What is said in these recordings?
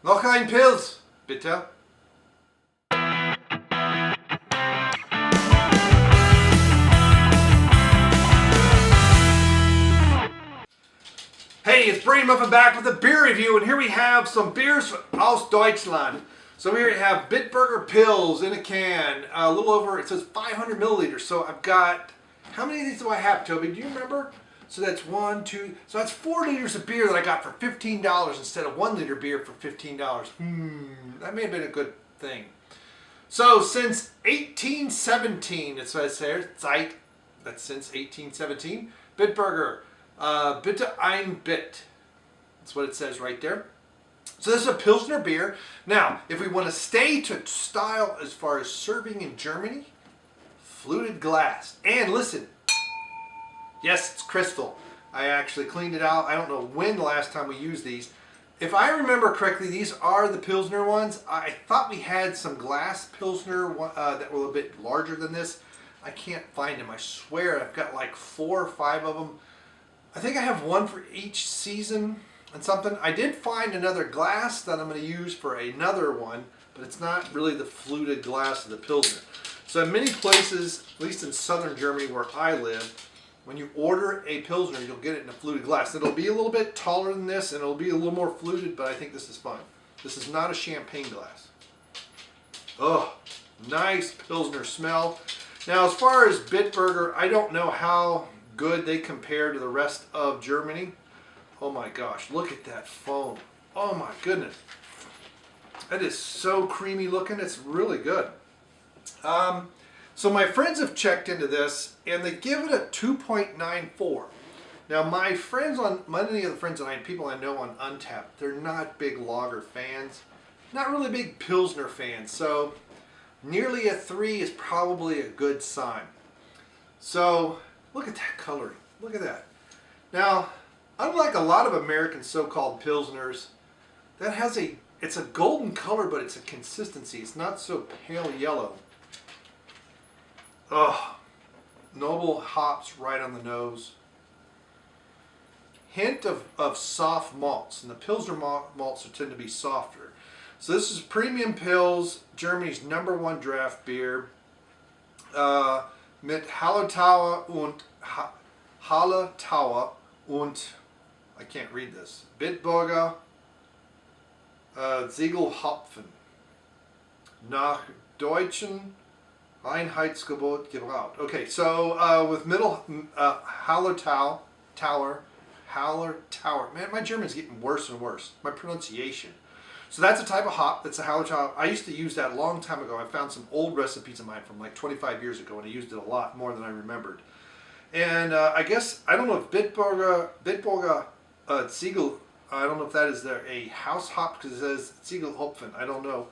Noch ein Pils, bitte. Hey, it's Bryon Lape back with a beer review, and here we have some beers aus Deutschland. So here we have Bitburger Pils in a can, a little over, it says 500 milliliters. So I've got, how many of these do I have, Toby? Do you remember? So that's 1, 2, so that's 4 liters of beer that I got for $15 instead of 1 liter beer for $15. That may have been a good thing. So since 1817, it says here, Zeit, that's since 1817, Bitburger. Bitte ein Bit. That's what it says right there. So this is a Pilsner beer. Now, if we want to stay to style as far as serving in Germany, fluted glass. And listen, yes, it's crystal. I actually cleaned it out. I don't know when the last time we used these. If I remember correctly, these are the Pilsner ones. I thought we had some glass Pilsner that were a bit larger than this. I can't find them. I swear I've got like 4 or 5 of them. I think I have one for each season and something. I did find another glass that I'm going to use for another one, but it's not really the fluted glass of the Pilsner. So in many places, at least in southern Germany where I live, when you order a Pilsner, you'll get it in a fluted glass. It'll be a little bit taller than this, and it'll be a little more fluted, but I think this is fine. This is not a champagne glass. Oh, nice Pilsner smell. Now, as far as Bitburger, I don't know how good they compare to the rest of Germany. Oh my gosh, look at that foam. Oh my goodness. That is so creamy looking. It's really good. So my friends have checked into this and they give it a 2.94. Now my friends many of the friends and people I know on Untapped, they're not big lager fans. Not really big Pilsner fans. So nearly a 3 is probably a good sign. So look at that coloring. Look at that. Now, unlike a lot of American so-called Pilsners, that has it's a golden color, but it's a consistency. It's not so pale yellow. Oh, noble hops right on the nose. Hint of soft malts, and the Pilsner malts tend to be softer. So this is Premium Pils, Germany's #1 draft beer. Mit Hallertauer und I can't read this. Bitburger Ziegelhopfen nach deutschen Reinheitsgebot gebraut. Okay, so with Hallertauer. Man, my German's getting worse and worse. My pronunciation. So that's a type of hop. That's a Hallertauer. I used to use that a long time ago. I found some old recipes of mine from like 25 years ago, and I used it a lot more than I remembered. And I guess, I don't know if Bitburger Ziegel, I don't know if that is a house hop because it says Ziegelhopfen. I don't know.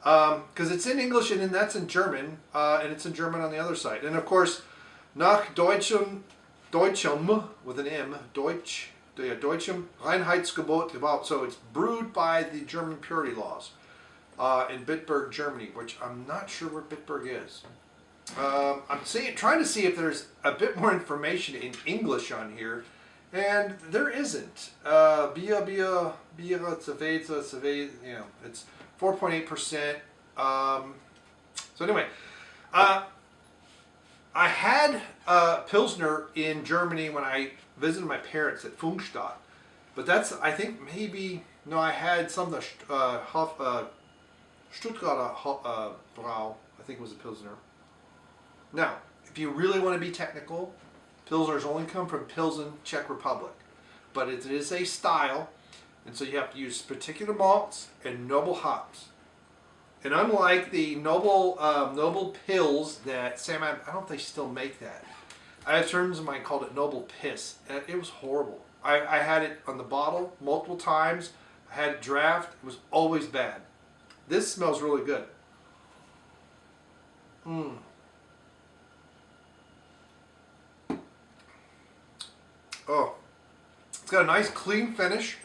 Because it's in English and then that's in German, and it's in German on the other side. And of course, nach Deutschem with an M, Deutschem Reinheitsgebot gebaut. So it's brewed by the German purity laws in Bitburg, Germany, which I'm not sure where Bitburg is. I'm trying to see if there's a bit more information in English on here, and there isn't. Beer, Cerveza, you know, it's 4.8%. So anyway, I had Pilsner in Germany when I visited my parents at Funkstadt, but that's, I think maybe, no, I had some of the Stuttgarter Brau, I think it was a Pilsner. Now, if you really want to be technical, Pilsners only come from Pilsen, Czech Republic, but it is a style, and so you have to use particular malts and noble hops. And unlike the noble Pils that Sam, I don't know if they still make that. I had friends of mine called it Noble Piss. And it was horrible. I had it on the bottle multiple times. I had it draft. It was always bad. This smells really good. Oh, it's got a nice clean finish.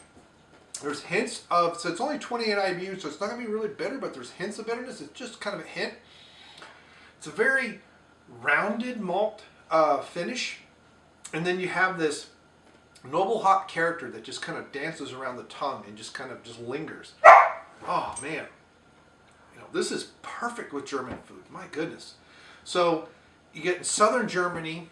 There's hints of, so it's only 28 IBU, so it's not going to be really bitter, but there's hints of bitterness. It's just kind of a hint. It's a very rounded malt finish. And then you have this noble hop character that just kind of dances around the tongue and just kind of just lingers. Oh man, this is perfect with German food. My goodness. So you get in southern Germany,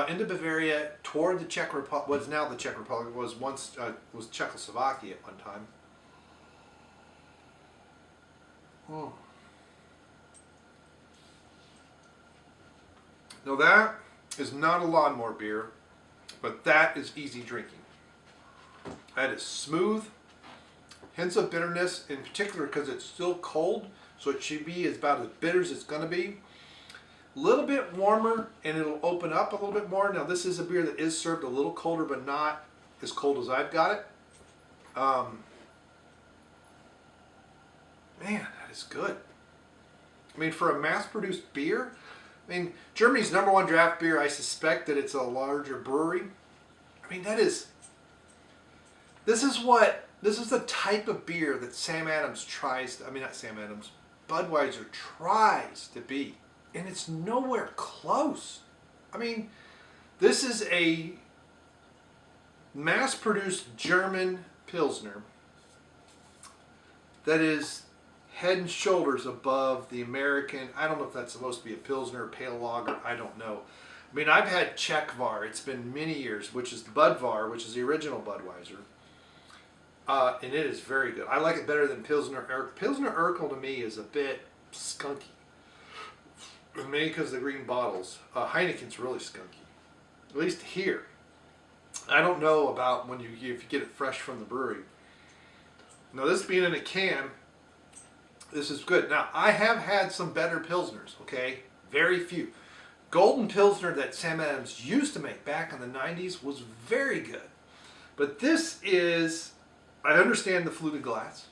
into Bavaria, toward the Czech Republic. What's now the Czech Republic was once was Czechoslovakia at one time. Oh. Now that is not a lawnmower beer, but that is easy drinking. That is smooth, hints of bitterness, in particular because it's still cold, so it should be about as bitter as it's going to be. A little bit warmer, and it'll open up a little bit more. Now this is a beer that is served a little colder, but not as cold as I've got it. Man, that is good. I mean, for a mass-produced beer, I mean, Germany's #1 draft beer, I suspect that it's a larger brewery. I mean, this is the type of beer that Sam Adams tries to, I mean, not Sam Adams, Budweiser tries to be. And it's nowhere close. I mean, this is a mass-produced German Pilsner that is head and shoulders above the American. I don't know if that's supposed to be a Pilsner or Pale Lager. I don't know. I mean, I've had Czech Var. It's been many years, which is the Budvar, which is the original Budweiser. And it is very good. I like it better than Pilsner Urquell. Pilsner Urquell to me is a bit skunky. Maybe because of the green bottles. Heineken's really skunky. At least here. I don't know about if you get it fresh from the brewery. Now this being in a can, this is good. Now I have had some better Pilsners, okay? Very few. Golden Pilsner that Sam Adams used to make back in the 90s was very good. But this is, I understand the fluted glass.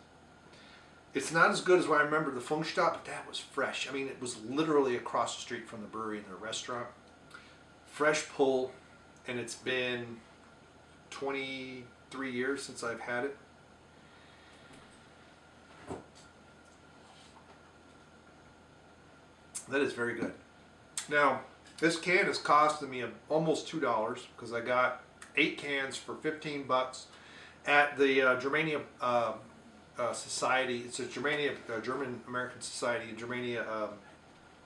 It's not as good as what I remember the Funkstadt, but that was fresh. I mean, it was literally across the street from the brewery and the restaurant. Fresh pull, and it's been 23 years since I've had it. That is very good. Now, this can is costing me almost $2 because I got 8 cans for $15 at the Germania Society. It's a Germania, German American Society in Germania,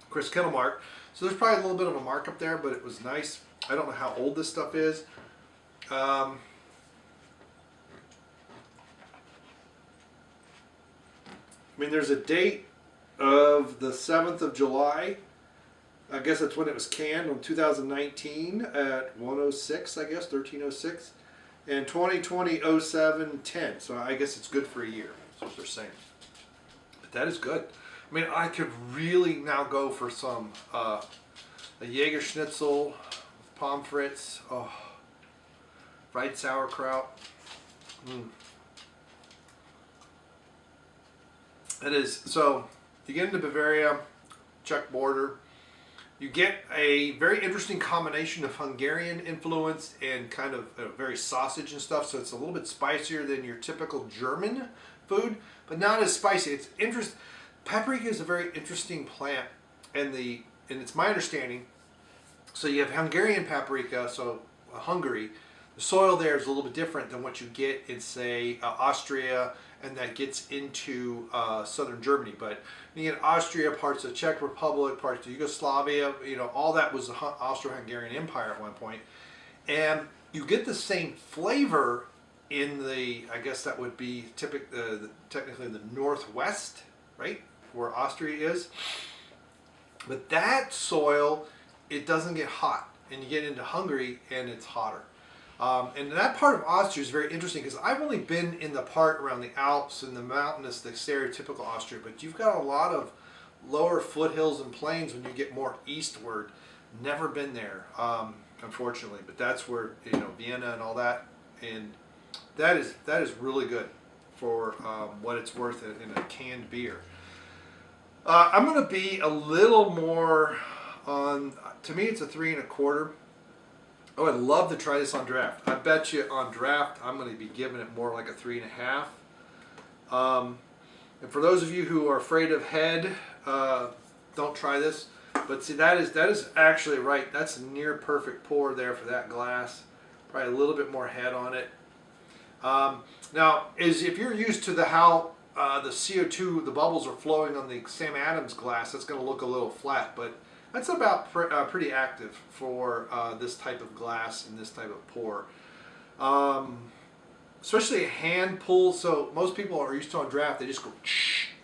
Chris Kittelmark. So there's probably a little bit of a markup there, but it was nice. I don't know how old this stuff is. I mean, there's a date of the 7th of July. I guess that's when it was canned, on 2019 at 106, I guess, 1306. And 2020 07/10. So I guess it's good for a year. That's what they're saying. But that is good. I mean, I could really now go for some a Jaeger Schnitzel with pommes frites. Oh, fried sauerkraut. It is. So you get into Bavaria, Czech border. You get a very interesting combination of Hungarian influence and kind of very sausage and stuff. So it's a little bit spicier than your typical German food, but not as spicy. It's interesting. Paprika is a very interesting plant, and it's my understanding. So you have Hungarian paprika, so Hungary. The soil there is a little bit different than what you get in, say, Austria, and that gets into southern Germany. But you get Austria, parts of Czech Republic, parts of Yugoslavia, all that was the Austro-Hungarian Empire at one point. And you get the same flavor in the, I guess that would be technically the northwest, right, where Austria is. But that soil, it doesn't get hot. And you get into Hungary, and it's hotter. And that part of Austria is very interesting because I've only been in the part around the Alps and the mountainous, the stereotypical Austria, but you've got a lot of lower foothills and plains when you get more eastward. Never been there, unfortunately, but that's where, Vienna and all that, and that is really good for what it's worth in a canned beer. I'm going to be a little more on, to me it's a 3 1/4. Oh, I'd love to try this on draft. I bet you on draft, I'm going to be giving it more like a 3 1/2. And for those of you who are afraid of head, don't try this. But see, that is actually right. That's a near perfect pour there for that glass. Probably a little bit more head on it. Now, if you're used to how the CO2, the bubbles are flowing on the Sam Adams glass, that's going to look a little flat, but that's about pretty active for this type of glass and this type of pour. Especially a hand pull, so most people are used to on draft, they just go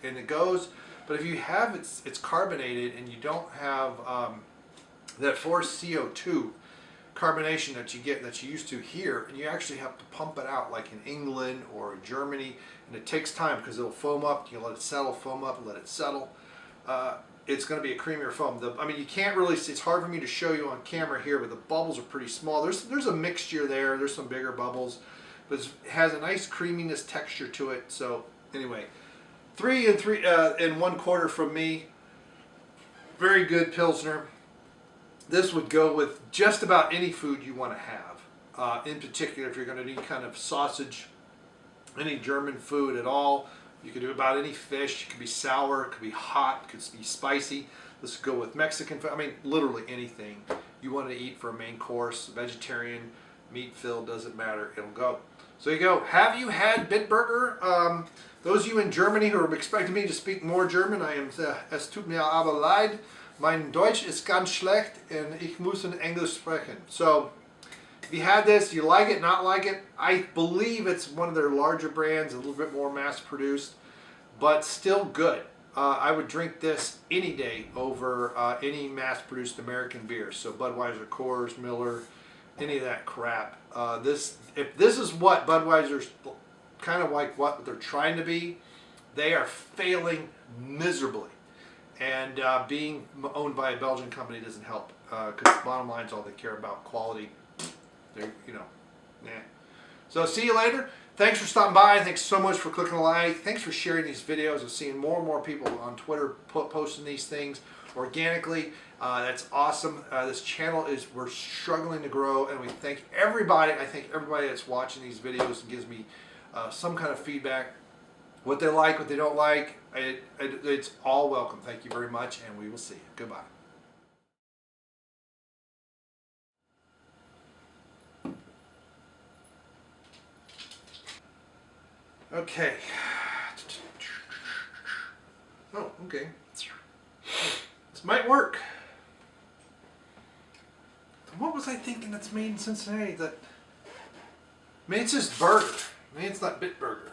and it goes. But if you have it's carbonated and you don't have that forced CO2 carbonation that you get, that you used to here, and you actually have to pump it out like in England or Germany, and it takes time because it'll foam up, you let it settle, foam up, and let it settle. It's going to be a creamier foam. I mean, you can't really see, it's hard for me to show you on camera here, but the bubbles are pretty small. There's a mixture there, there's some bigger bubbles, but it has a nice creaminess texture to it. So anyway, 3 and 1/4 from me. Very good Pilsner. This would go with just about any food you want to have. In particular, if you're going to do kind of sausage, any German food at all, you could do about any fish. It could be sour, it could be hot, it could be spicy. This would go with Mexican food. I mean, literally anything you want to eat for a main course, vegetarian, meat filled, doesn't matter, it'll go. So you go. Have you had Bitburger? Those of you in Germany who are expecting me to speak more German, es tut mir aber leid. Mein Deutsch ist ganz schlecht und ich muss in English sprechen. So, if you had this, you like it, not like it, I believe it's one of their larger brands, a little bit more mass produced, but still good. I would drink this any day over any mass produced American beer. So Budweiser, Coors, Miller, any of that crap. If this is what Budweiser's kind of like what they're trying to be, they are failing miserably. And being owned by a Belgian company doesn't help, because bottom line is all they care about, quality. They're, you know, nah. So see you later. Thanks for stopping by. Thanks so much for clicking a like. Thanks for sharing these videos. I'm seeing more and more people on Twitter posting these things organically. That's awesome. This channel we're struggling to grow, and we thank everybody. I thank everybody that's watching these videos and gives me some kind of feedback. What they like, what they don't like, it's all welcome. Thank you very much, and we will see you. Goodbye. Okay. Oh, okay. This might work. What was I thinking that's made in Cincinnati? Maybe it's just burger. Maybe it's not Bitburger.